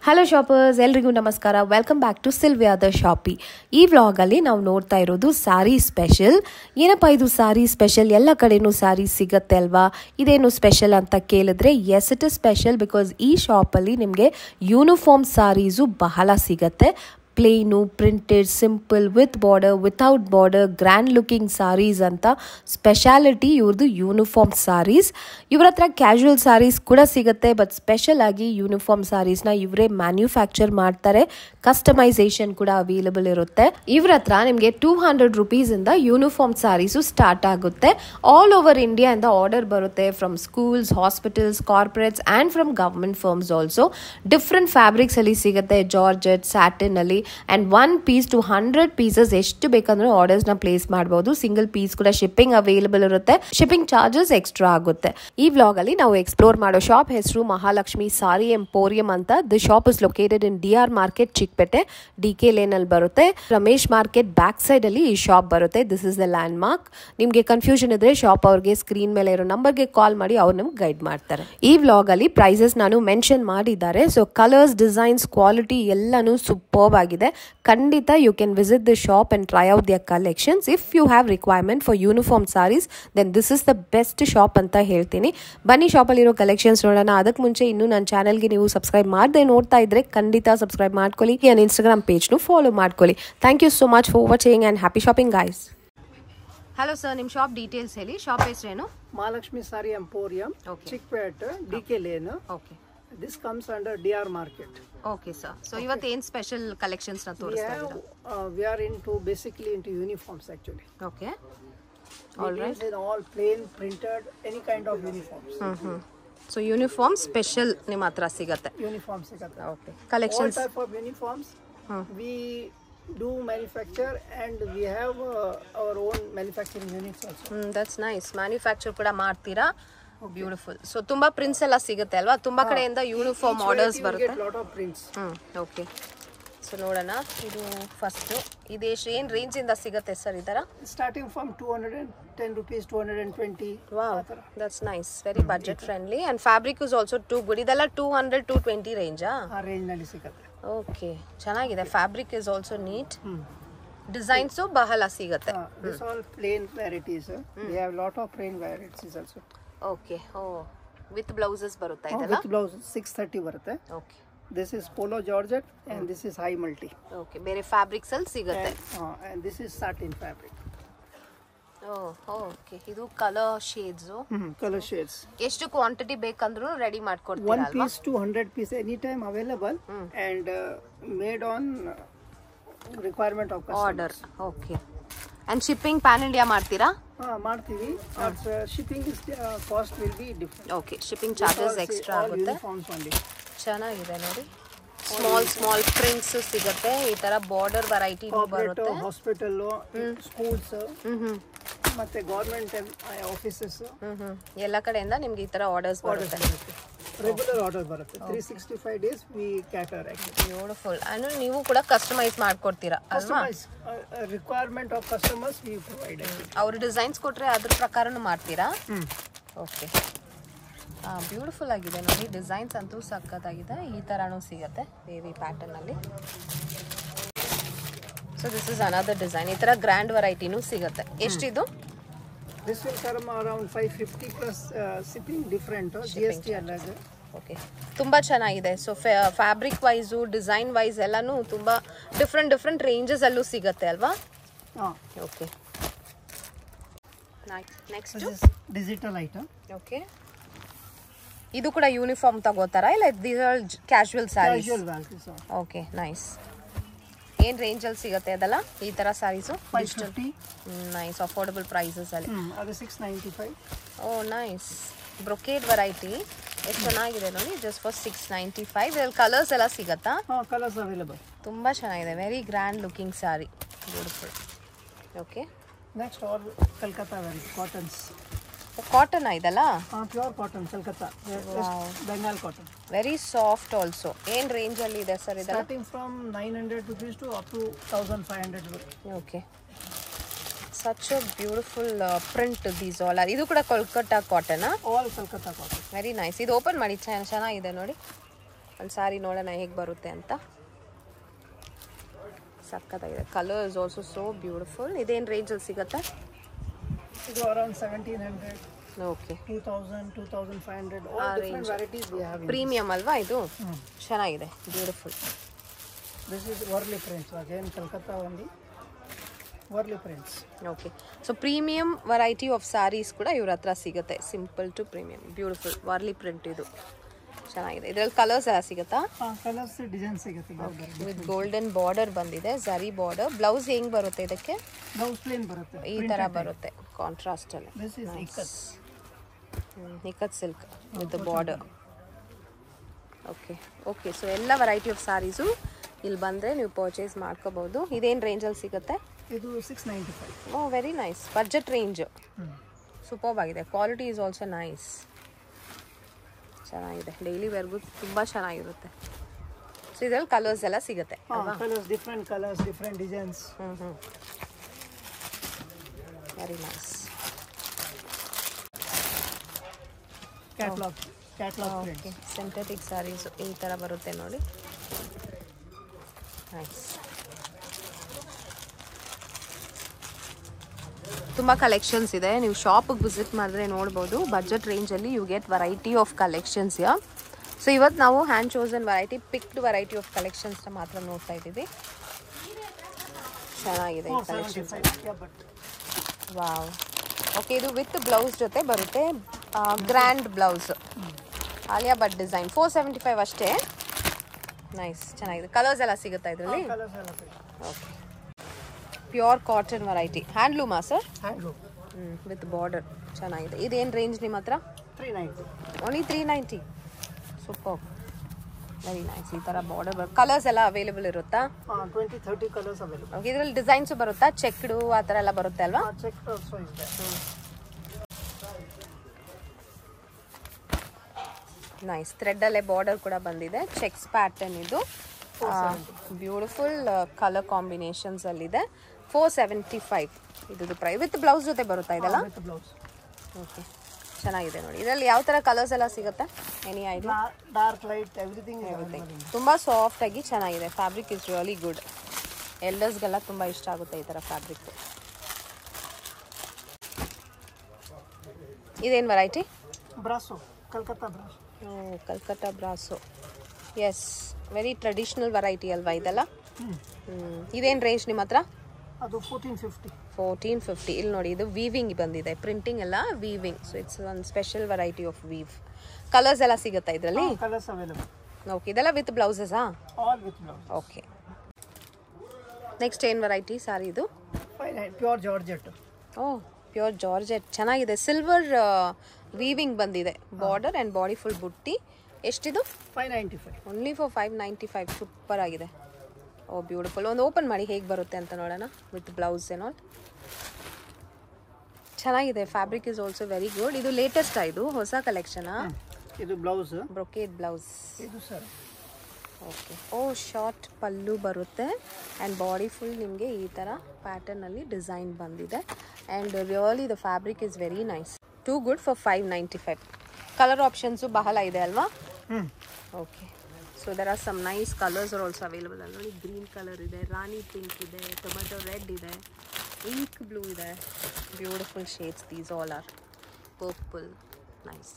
Hello shoppers, ಎಲ್ರಿಗೂ ನಮಸ್ಕಾರ. Welcome back to Silvia the shoppy. ಈ ವ್ಲಾಗಲ್ಲಿ ನಾವು ನೋಡ್ತಾ ಇರೋದು ಸಾರಿ ಸ್ಪೆಷಲ್. ಏನಪ್ಪ ಇದು ಸಾರಿ ಸ್ಪೆಷಲ್? ಎಲ್ಲ ಕಡೆನೂ ಸಾರಿ ಸಿಗತ್ತೆ ಅಲ್ವಾ? ಇದೇನು ಸ್ಪೆಷಲ್ ಅಂತ ಕೇಳಿದ್ರೆ, yes it is special because ಈ ಶಾಪಲ್ಲಿ ನಿಮಗೆ ಯೂನಿಫಾರ್ಮ್ ಸಾರೀಸು ಬಹಳ ಸಿಗತ್ತೆ. Plain, printed, simple, with border, without border, grand looking saris ಅಂತ ಸ್ಪೆಷಾಲಿಟಿ ಇವ್ರದ್ದು ಯೂನಿಫಾರ್ಮ್ ಸಾರೀಸ್. ಇವ್ರ ಹತ್ರ ಕ್ಯಾಶುವಲ್ ಸಾರೀಸ್ ಕೂಡ ಸಿಗುತ್ತೆ, ಬಟ್ ಸ್ಪೆಷಲ್ ಆಗಿ ಯೂನಿಫಾರ್ಮ್ ಸಾರೀಸ್ನ ಇವರೇ ಮ್ಯಾನ್ಯುಫ್ಯಾಕ್ಚರ್ ಮಾಡ್ತಾರೆ. ಕಸ್ಟಮೈಸೇಷನ್ ಕೂಡ ಅವೈಲೇಬಲ್ ಇರುತ್ತೆ. ಇವ್ರ ಹತ್ರ ನಿಮಗೆ 200 ರೂಪೀಸಿಂದ ಯೂನಿಫಾರ್ಮ್ ಸಾರೀಸು ಸ್ಟಾರ್ಟ್ ಆಗುತ್ತೆ. ಆಲ್ ಓವರ್ ಇಂಡಿಯಾ ಇಂದ ಆರ್ಡರ್ ಬರುತ್ತೆ, from schools, hospitals, corporates and from government firms also. Different fabrics ಅಲ್ಲಿ ಸಿಗುತ್ತೆ, ಜಾರ್ಜೆಟ್, ಸ್ಯಾಟಿನ್ ಅಲ್ಲಿ. ಅಂಡ್ 1 piece to 100 pieces ಎಷ್ಟು ಬೇಕಂದ್ರೆ ಆರ್ಡರ್ಸ್ ನ ಪ್ಲೇಸ್ ಮಾಡಬಹುದು. ಸಿಂಗಲ್ ಪೀಸ್ ಕೂಡ ಶಿಪ್ಪಿಂಗ್ ಅವೈಲೇಬಲ್ ಇರುತ್ತೆ. ಶಿಪ್ಪಿಂಗ್ ಚಾರ್ಜಸ್ ಎಕ್ಸ್ಟ್ರಾ ಆಗುತ್ತೆ. ಈ ವ್ಲಾಗ್ ಅಲ್ಲಿ ನಾವು ಎಕ್ಸ್ಪ್ಲೋರ್ ಮಾಡೋ ಶಾಪ್ ಹೆಸರು ಮಹಾಲಕ್ಷ್ಮಿ ಸಾರಿ ಎಂಪೋರಿಯಂ ಅಂತ. The shop is located in DR market, Chickpet, DK lane ಅಲ್ಲಿ ಬರುತ್ತೆ. ರಮೇಶ್ ಮಾರ್ಕೆಟ್ ಬ್ಯಾಕ್ ಸೈಡ್ ಅಲ್ಲಿ ಈ ಶಾಪ್ ಬರುತ್ತೆ. This is the land mark. ನಿಮ್ಗೆ ಕನ್ಫ್ಯೂಷನ್ ಇದ್ರೆ ಶಾಪ್ ಅವ್ರಿಗೆ ಸ್ಕ್ರೀನ್ ಮೇಲೆ ಇರೋ ನಂಬರ್ಗೆ ಕಾಲ್ ಮಾಡಿ, ಅವ್ರು ನಿಮ್ಗೆ ಗೈಡ್ ಮಾಡ್ತಾರೆ. ಈ ವ್ಲಾಗ್ ಅಲ್ಲಿ ಪ್ರೈಸಸ್ ನಾನು ಮೆನ್ಷನ್ ಮಾಡಿದ್ದಾರೆ. ಸೊ ಕಲರ್ಸ್, ಡಿಸೈನ್ಸ್, ಕ್ವಾಲಿಟಿ ಎಲ್ಲಾನು ಸೂಪರ್ಬ್ ಆಗಿದೆ. ಖಂಡಿತ you can visit the shop and try out their collections. If you have requirement for uniform saris, then this is the best shop ಅಂತ ಹೇಳ್ತೀನಿ. ಬನ್ನಿ ಶಾಪಲ್ಲಿರೋ ಕಲೆಕ್ಷನ್ಸ್ ನೋಡೋಣ. ಅದಕ್ಕೆ ಮುಂಚೆ ಇನ್ನೂ ನನ್ನ ಚಾನಲ್ಗೆ ನೀವು ಸಬ್ಸ್ಕ್ರೈಬ್ ಮಾಡದೆ ನೋಡ್ತಾ ಇದ್ರೆ ಖಂಡಿತ ಸಬ್ಸ್ಕ್ರೈಬ್ ಮಾಡ್ಕೊಳ್ಳಿ. ನನ್ನ ಇನ್ಸ್ಟಾಗ್ರಾಮ್ ಪೇಜ್ನು ಫಾಲೋ ಮಾಡ್ಕೊಳ್ಳಿ. Thank you so much for watching and happy shopping guys. Hello sir, ನಿಮ್ಮ ಶಾಪ್ ಡೀಟೇಲ್ಸ್ ಹೇಳಿ. ಶಾಪ್ ಹೆಸರೇನು? ಮಹಾಲಕ್ಷ್ಮಿ ಸಾರಿ emporium, Chickpete, DK lane. Okay. This comes under DR market. Okay sir. So ಇವತ್ತು ಏನು ಸ್ಪೆಷಲ್ ಕಲೆಕ್ಷನ್ಸ್ ನ ತೋರಿಸ್ತಾ ಇದ್ದೀರಾ? We are basically into uniforms actually. Okay. All right. In all plain, printed, any kind of uniforms. So uniform special ನಿಮ್ಮ ಹತ್ರ ಸಿಗುತ್ತೆ. Uniforms ಸಿಗುತ್ತೆ. Okay. Collections. All type of uniforms. We do manufacture and we have our own manufacturing units also. That's nice. Manufacture ಕೂಡ ಮಾಡ್ತೀರಾ? Beautiful. So ತುಂಬಾ prints ಎಲ್ಲ ಸಿಗುತ್ತೆ ಅಲ್ವಾ? ತುಂಬಾ ಕಡೆಯಿಂದ ಯೂನಿಫಾರ್ಮ್ ಆರ್ಡರ್ಸ್ ಬರುತ್ತೆ. ಓಕೆ. ಸೊ ನೋಡೋಣ. ಇದು ಫಸ್ಟ್ ಇದು ಏನು ರೇಂಜ್ ಇಂದ ಸಿಗುತ್ತೆ ಸರ್ ಇದರ? Starting from 210 rupees, 220. Wow, that's nice. Very budget friendly and fabric is also too good. ಇದೆಲ್ಲ 200 220 ರೇಂಜಾ? ಆ ರೇಂಜ್ ನಲ್ಲಿ ಸಿಗುತ್ತೆ. ಓಕೆ, ಚೆನ್ನಾಗಿದೆ. Fabric is also neat. Designs ಬಹಳ ಸಿಗುತ್ತೆ. This all plain varieties. We have lot of plain varieties also. Okay. Oh, with blouses ಬರುತ್ತೆ ಇದೆಲ್ಲ? With blouse 630 ಬರುತ್ತೆ. Okay. This is polo georgette and this is high multi. Okay, ಬೇರೆ fabrics ಅಲ್ಲಿ ಸಿಗುತ್ತೆ. And this is satin fabric. Okay. ಇದು colour shades. Color shades. ಎಷ್ಟು quantity ಬೇಕಂದ್ರೂ ready ಮಾಡ್ಕೊಡ್ತೀರಾ ಅಲ್ವಾ? 1 piece to 100 piece anytime available and made on requirement of customers. Order. Okay. And shipping PAN India ಮಾಡ್ತೀರಾ? ಮಾಡ್ತೀವಿ. Shipping cost will be different. Okay, shipping charges extra ಆಗುತ್ತೆ. ಚೆನ್ನಾಗಿದೆ ನೋಡಿ. Small prints ಸಿಗುತ್ತೆ. ಈ ತರ ಬಾರ್ಡರ್ ವೆರೈಟಿ ಬರುತ್ತೆ. ಹಾಸ್ಪಿಟಲ್, ಸ್ಕೂಲ್ಸ್ ಮತ್ತೆ ಗವರ್ಮೆಂಟ್ ಆಫೀಸಸ್ ಎಲ್ಲ ಕಡೆಯಿಂದ ನಿಮ್ಗೆ ಈ ತರ ಆರ್ಡರ್ಸ್ ಬರುತ್ತೆ. ರೆಗ್ಯುಲರ್ ಆರ್ಡರ್ ಬರುತ್ತೆ. 365 days we cater actually. Beautiful. And ನೀವು ಕೂಡ ಕಸ್ಟಮೈಸ್ ಮಾಡ್ಕೊಡ್ತೀರಾ ಅಲ್ವಾ? Requirement of customers we provide. ಅವರು ಡಿಸೈನ್ಸ್ ಕೊಟ್ರೆ ಅದ್ರ ಪ್ರಕಾರನೂ ಮಾಡ್ತೀರಾ? ಓಕೆ. ಬ್ಯೂಟಿಫುಲ್ ಆಗಿದೆ ನೋಡಿ. ಡಿಸೈನ್ಸ್ ಅಂತೂ ಸಕ್ಕತ್ತಾಗಿದೆ. ಈ ತರಾನು ಸಿಗುತ್ತೆ ಬೇಬಿ ಪ್ಯಾಟರ್ನ್ ಅಲ್ಲಿ. So this is another design. ಈ ತರ ಗ್ರ್ಯಾಂಡ್ ವೆರೈಟಿನೂ ಸಿಗುತ್ತೆ. ಎಷ್ಟಿದು? This will come around 550 plus shipping different GST ಅಲ್ಲದೆ. ಓಕೆ, ತುಂಬಾ ಚೆನ್ನಾಗಿದೆ. So fabric wise, design wise ಎಲ್ಲಾನು ತುಂಬಾ ಡಿಫ್ರೆಂಟ್ ರೇಂಜಸ್ ಅಲ್ಲೂ ಸಿಗುತ್ತೆ ಅಲ್ವಾ? Okay. Next digital item. Okay. ಇದು ಕೂಡ ಯೂನಿಫಾರ್ಮ್ ತಗೋತಾರಾ ಇಲ್ಲ these are casual saris? Okay, nice. ಏನ್ ರೇಂಜ್ ಅಲ್ಲಿ ಸಿಗುತ್ತೆ ಅದೆಲ್ಲ ಈ ತರ ಸ್ಯಾರೀಸು? 550. ನೈಸ್. ಅಫೋರ್ಡಬಲ್ ಪ್ರೈಸಸ್ ಅಲ್ಲಿ. ಅದು 695. ಓ ನೈಸ್. ಬ್ರೊಕೇಡ್ ವೆರೈಟಿ ಎಷ್ಟು ಚೆನ್ನಾಗಿದೆ ನೋಡಿ. Just for 695. ಇದ್ರಲ್ಲಿ ಕಲರ್ಸ್ ಎಲ್ಲ ಸಿಗತ್ತಾ? Colours available. ತುಂಬಾ ಚೆನ್ನಾಗಿದೆ. Very grand looking sari. Beautiful. Okay. Next all Calcutta cottons. Cotton ಇದೆಲ್ಲ? Pure cotton Calcutta, Bengal cotton. Very soft also. ಏನ್ ರೇಂಜ್ ಅಲ್ಲಿ ಇದೆ ಸರ್ ಇದೆಲ್ಲ? Starting from 900 rupees to up to 1500 rupees. Okay. such a beautiful print these all are. ಇದು ಕೂಡ Kolkata cotton. All Kolkata cotton. Very nice. ಇದು open ಮಾಡಿ ಚೆನ್ನಾಗಿದೆ ನೋಡಿ. ಒಂದು ಸಾರಿ ನೋಡೋಣ ಹೇಗೆ ಬರುತ್ತೆ ಅಂತ. ಸಕ್ಕತ್ತಾಗಿದೆ. Colour is also so beautiful. ಇದೇನು ರೇಂಜಲ್ಲಿ ಸಿಗುತ್ತೆ? ಇದು around 1700. Okay. 2000, 2500. All different varieties we have. Premium ಅಲ್ವಾ ಇದು? ಚೆನ್ನಾಗಿದೆ, beautiful. This is Worli prints. Again, Kolkata only. Worli prints. Okay. So premium variety of saris ಕೂಡ ಇವ್ರ ಹತ್ರ ಸಿಗುತ್ತೆ. Simple to premium, beautiful Warli print ಇದು ಚೆನ್ನಾಗಿದೆ. ಇದರಲ್ಲಿ ಕಲರ್ಸ್ ಎಲ್ಲ ಸಿಗುತ್ತಾ? ಕಲರ್ಸ್ ಡಿಸೈನ್ ಸಿಗುತ್ತೆ. ವಿತ್ ಗೋಲ್ಡನ್ ಬಾರ್ಡರ್ ಬಂದಿದೆ, ಝರಿ ಬಾರ್ಡರ್. ಬ್ಲೌಸ್ ಹೆಂಗ್ ಬರುತ್ತೆ ಇದಕ್ಕೆ? ಬ್ಲೌಸ್ ಪ್ಲೇನ್ ಬರುತ್ತೆ, ಈ ತರ ಬರುತ್ತೆ ಕಾಂಟ್ರಾಸ್ಟ್ ಅಲ್ಲಿ. This is ikat. Ikat silk with border. Okay okay. So ಎಲ್ಲ ವೆರೈಟಿ ಆಫ್ ಸ್ಯಾರೀಸು ಇಲ್ಲಿ ಬಂದರೆ ನೀವು ಪರ್ಚೇಸ್ ಮಾಡ್ಕೋಬಹುದು. ಇದೇನು ರೇಂಜಲ್ಲಿ ಸಿಗುತ್ತೆ? ಇದು 695. Oh very nice. Budget range superb ಆಗಿದೆ. Quality is also nice. ಚೆನ್ನಾಗಿದೆ, ಡೈಲಿ ವೇರ್ಗೂ ತುಂಬ ಚೆನ್ನಾಗಿರುತ್ತೆ. ಸೊ ಇದರಲ್ಲಿ ಕಲರ್ಸ್ ಎಲ್ಲ ಸಿಗುತ್ತೆ ಅಲ್ವಾ? Colours, different colours, different designs. Very nice. Catalogue print. Synthetic saris ಈ ಥರ ಬರುತ್ತೆ ನೋಡಿ. ನೈಸ್. ತುಂಬ ಕಲೆಕ್ಷನ್ಸ್ ಇದೆ. ನೀವು ಶಾಪಿಗೆ ವಿಸಿಟ್ ಮಾಡಿದ್ರೆ ನೋಡ್ಬೋದು. ಬಡ್ಜೆಟ್ ರೇಂಜಲ್ಲಿ you get variety of collections yeah. So ಇವತ್ತು ನಾವು hand chosen variety, picked variety of ಕಲೆಕ್ಷನ್ಸ್ನ ಮಾತ್ರ ನೋಡ್ತಾ ಇದ್ದೀವಿ. ಚೆನ್ನಾಗಿದೆ ಈ ಕಲೆಕ್ಷನ್ಸ್. ವಾವ್. ಓಕೆ, ಇದು ವಿತ್ ಬ್ಲೌಸ್ ಜೊತೆ ಬರುತ್ತೆ. Grand blouse, Alia Bhatt design. 475 ಅಷ್ಟೇ. ನೈಸ್, ಚೆನ್ನಾಗಿದೆ. ಕಲರ್ಸ್ ಎಲ್ಲ ಸಿಗುತ್ತಾ ಇದರಲ್ಲಿ? ಓಕೆ. Pure cotton variety. ಹ್ಯಾಂಡ್ಲೂಮಾ ಸರ್? Handloom with border. ಚೆನ್ನಾಗಿದೆ. ಇದೇನು ರೇಂಜ್ ನಿಮ್ಮ ಹತ್ರ? 390. ಓನ್ಲಿ 390. Super, very nice. ಈ ಥರ ಬಾರ್ಡರ್ ಕಲರ್ಸ್ ಎಲ್ಲ ಅವೈಲೇಬಲ್ ಇರುತ್ತಾ? 20-30 ಕಲರ್ಸ್ ಅವೈಲೇಬಲ್. ಓಕೆ. ಇದರಲ್ಲಿ ಡಿಸೈನ್ಸು ಬರುತ್ತಾ? ಚೆಕ್ಡು ಆ ಥರ ಎಲ್ಲ ಬರುತ್ತೆ ಅಲ್ವಾ? Check also is there. Nice. ಥ್ರೆಡ್ಡಲ್ಲೇ ಬಾರ್ಡರ್ ಕೂಡ ಬಂದಿದೆ. ಚೆಕ್ಸ್ ಪ್ಯಾಟರ್ನ್ ಇದು. ಬ್ಯೂಟಿಫುಲ್ ಕಲರ್ ಕಾಂಬಿನೇಷನ್ಸ್ ಅಲ್ಲಿದೆ. 475 ಇದು ಪ್ರೈಸ್. ವಿತ್ ಬ್ಲೌಸ್ ಜೊತೆ ಬರುತ್ತಾ ಇದೆಲ್ಲ? ಓಕೆ, ಚೆನ್ನಾಗಿದೆ ನೋಡಿ. ಇದರಲ್ಲಿ ಯಾವ ಥರ ಕಲರ್ಸ್ ಎಲ್ಲ ಸಿಗುತ್ತೆ? Any idea? Dark, light, everything. ತುಂಬ ಸಾಫ್ಟ್ ಆಗಿ ಚೆನ್ನಾಗಿದೆ. Fabric is really good. ಎಲ್ಡರ್ಸ್ಗೆಲ್ಲ ತುಂಬ ಇಷ್ಟ ಆಗುತ್ತೆ ಈ ಥರ ಫ್ಯಾಬ್ರಿಕ್. ಇದೇನು variety? Brasso, Calcutta Brasso. Calcutta Brasso. Yes, very traditional variety ಅಲ್ವಾ ಇದೆಲ್ಲ? ಇದೇನು ರೇಂಜ್ ನಿಮ್ಮ ಹತ್ರ? ಅದು 1450. 1450. ಇಲ್ಲಿ ನೋಡಿ, ಇದು ವೀವಿಂಗ್ ಬಂದಿದೆ. ಪ್ರಿಂಟಿಂಗ್ ಎಲ್ಲ ವೀವಿಂಗ್. ಸೊ ಇಟ್ಸ್ ಒಂದು special variety of weave. Colours ಎಲ್ಲ ಸಿಗುತ್ತಾ ಇದರಲ್ಲಿ? Colours available. ಓಕೆ. ಇದೆಲ್ಲ ವಿತ್ ಬ್ಲೌಸಸಾ? All with blouse. Okay. Next ಏನು ವೆರೈಟಿ ಸಾರಿ ಇದು? Pure georgette. Oh, pure georgette. ಚೆನ್ನಾಗಿದೆ. ಸಿಲ್ವರ್ ವೀವಿಂಗ್ ಬಂದಿದೆ. ಬಾರ್ಡರ್ ಆ್ಯಂಡ್ ಬಾಡಿ ಫುಲ್ ಬುಟ್ಟಿ. ಎಷ್ಟಿದು? 595. Only for 595. ಸೂಪರ್ ಆಗಿದೆ. ಓ ಬ್ಯೂಟಿಫುಲ್. ಒಂದು ಓಪನ್ ಮಾಡಿ ಹೇಗೆ ಬರುತ್ತೆ ಅಂತ ನೋಡೋಣ. ವಿತ್ ಬ್ಲೌಸ್ ಏನೋ ಚೆನ್ನಾಗಿದೆ. Fabric is also very good. ಇದು ಲೇಟೆಸ್ಟ್ ಇದು ಹೊಸ ಕಲೆಕ್ಷನಾ? ಇದು ಬ್ಲೌಸ್, ಬ್ರೊಕೇಡ್ ಬ್ಲೌಸ್. ಇದು sir. Okay. Oh, short pallu ಬರುತ್ತೆ ಆ್ಯಂಡ್ ಬಾಡಿ ಫುಲ್ ನಿಮಗೆ ಈ ಥರ ಪ್ಯಾಟರ್ನಲ್ಲಿ ಡಿಸೈನ್ ಬಂದಿದೆ. And really the fabric is very nice. Too good for 595. Colour options ಬಹಳ ಇದೆ ಅಲ್ವಾ? Okay. So there are some nice colours are also available. ಅಲ್ಲಿ ನೋಡಿ, ಗ್ರೀನ್ ಕಲರ್ ಇದೆ, ರಾಣಿ ಪಿಂಕ್ ಇದೆ, ಟೊಮೆಟೊ ರೆಡ್ ಇದೆ, ಇಂಕ್ ಬ್ಲೂ ಇದೆ. Beautiful shades these all are. Purple. Nice.